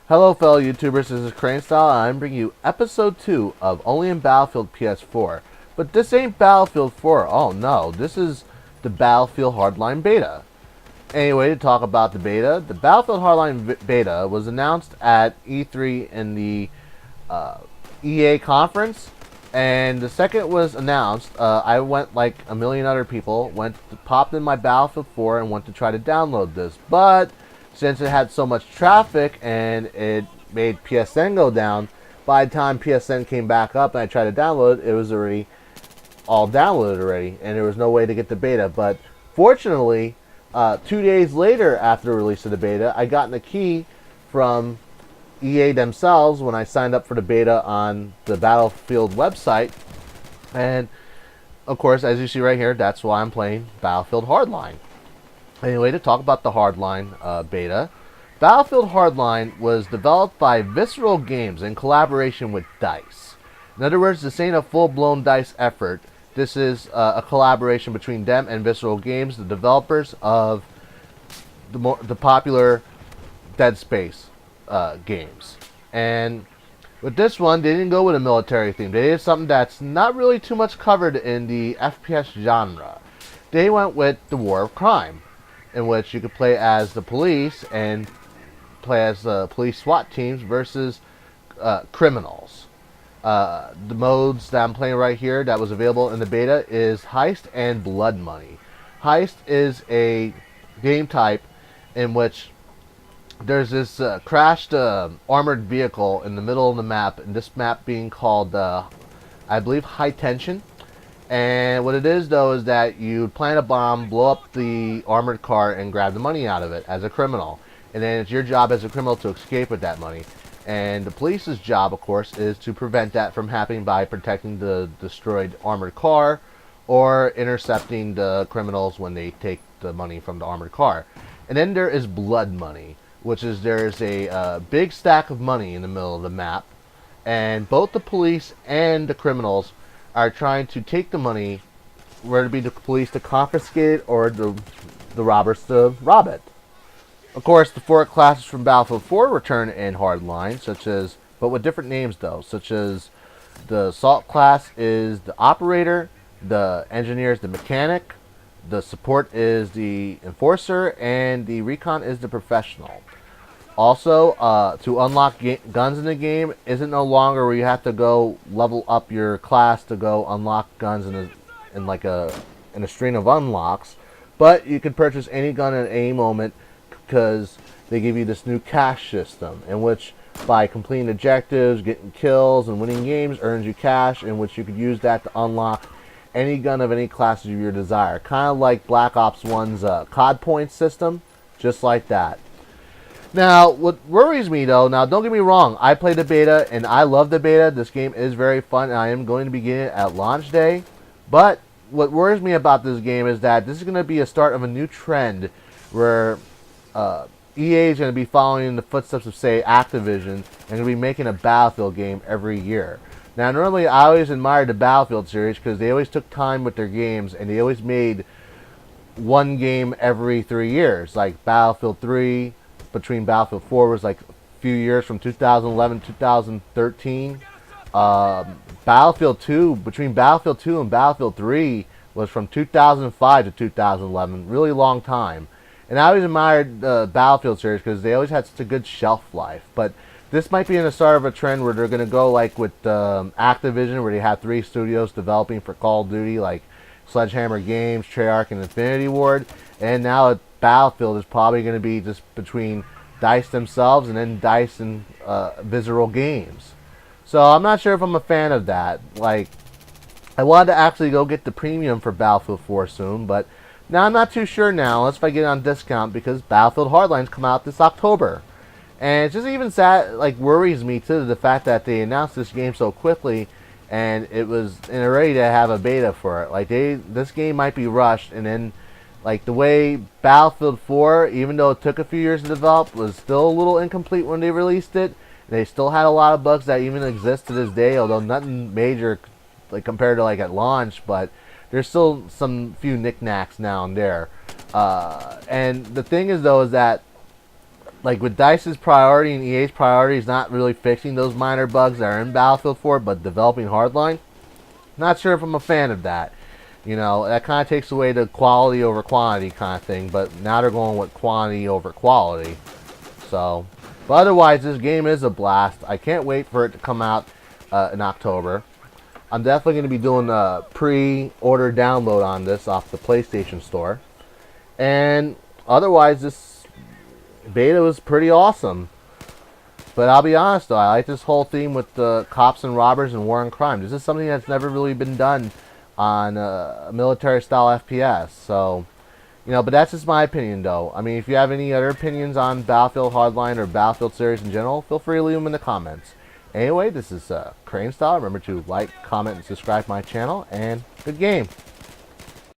Hello fellow YouTubers, this is CraneStyle and I'm bringing you episode 2 of Only in Battlefield PS4. But this ain't Battlefield 4, oh no, this is the Battlefield Hardline beta. Anyway, to talk about the beta, the Battlefield Hardline beta was announced at E3 in the EA conference. And the second it was announced, I went like a million other people, popped in my Battlefield 4 and went to try to download this. But since it had so much traffic and it made PSN go down, by the time PSN came back up and I tried to download it, it was already all downloaded already, and there was no way to get the beta. But fortunately, 2 days later after the release of the beta, I got a key from EA themselves when I signed up for the beta on the Battlefield website. And of course, as you see right here, that's why I'm playing Battlefield Hardline. Anyway, to talk about the Hardline beta, Battlefield Hardline was developed by Visceral Games in collaboration with DICE. In other words, this ain't a full-blown DICE effort. This is a collaboration between them and Visceral Games, the developers of the popular Dead Space games. And with this one, they didn't go with a military theme. They did something that's not really too much covered in the FPS genre. They went with the War of Crime, in which you could play as the police and play as the police SWAT teams versus criminals. The modes that I'm playing right here that was available in the beta is Heist and Blood Money. Heist is a game type in which there's this crashed armored vehicle in the middle of the map, and this map being called, I believe, High Tension. And what it is, though, is that you plant a bomb, blow up the armored car, and grab the money out of it as a criminal. And then it's your job as a criminal to escape with that money. And the police's job, of course, is to prevent that from happening by protecting the destroyed armored car or intercepting the criminals when they take the money from the armored car. And then there is Blood Money, which is there's a big stack of money in the middle of the map. And both the police and the criminals are trying to take the money, whether it be the police to confiscate it or the robbers to rob it. Of course, the 4 classes from Battlefield 4 return in Hardline, but with different names though, such as the Assault class is the Operator, the Engineer is the Mechanic, the Support is the Enforcer, and the Recon is the Professional. Also, to unlock guns in the game isn't no longer where you have to go level up your class to go unlock guns in a string of unlocks, but you can purchase any gun at any moment because they give you this new cash system in which by completing objectives, getting kills, and winning games earns you cash, in which you could use that to unlock any gun of any class of your desire. Kind of like Black Ops 1's COD points system, just like that. Now, what worries me though, now don't get me wrong, I played the beta and I love the beta. This game is very fun and I am going to begin it at launch day. But what worries me about this game is that this is going to be a start of a new trend where EA is going to be following in the footsteps of, say, Activision, and going to be making a Battlefield game every year. Now, normally I always admired the Battlefield series because they always took time with their games and they always made one game every 3 years, like Battlefield 3. Between Battlefield 4 was like a few years from 2011 to 2013. Battlefield 2, between Battlefield 2 and Battlefield 3 was from 2005 to 2011. Really long time. And I always admired the Battlefield series because they always had such a good shelf life. But this might be in the start of a trend where they're going to go like with Activision, where they have 3 studios developing for Call of Duty, like Sledgehammer Games, Treyarch, and Infinity Ward. And now Battlefield is probably going to be just between DICE themselves and then DICE and Visceral Games. So I'm not sure if I'm a fan of that. Like, I wanted to actually go get the premium for Battlefield 4 soon, but now I'm not too sure now, unless if I get it on discount, because Battlefield Hardline's come out this October. And it's just even sad, like, worries me too, the fact that they announced this game so quickly and it was ready to have a beta for it. Like, this game might be rushed, and then like the way Battlefield 4, even though it took a few years to develop, was still a little incomplete when they released it. They still had a lot of bugs that even exist to this day, although nothing major like compared to like at launch, but there's still some few knickknacks now and there. And the thing is though is that like with DICE's priority and EA's priority is not really fixing those minor bugs that are in Battlefield 4, but developing Hardline. Not sure if I'm a fan of that. You know, that kind of takes away the quality over quantity kind of thing, but now they're going with quantity over quality. So, but otherwise, this game is a blast. I can't wait for it to come out in October. I'm definitely going to be doing a pre-order download on this off the PlayStation Store. And otherwise, this beta was pretty awesome. But I'll be honest though, I like this whole theme with the cops and robbers and war and crime. This is something that's never really been done on a military style FPS. So, you know, but that's just my opinion though. I mean, if you have any other opinions on Battlefield Hardline or Battlefield series in general, feel free to leave them in the comments. Anyway, this is CraneStyle. Remember to like, comment, and subscribe to my channel, and good game.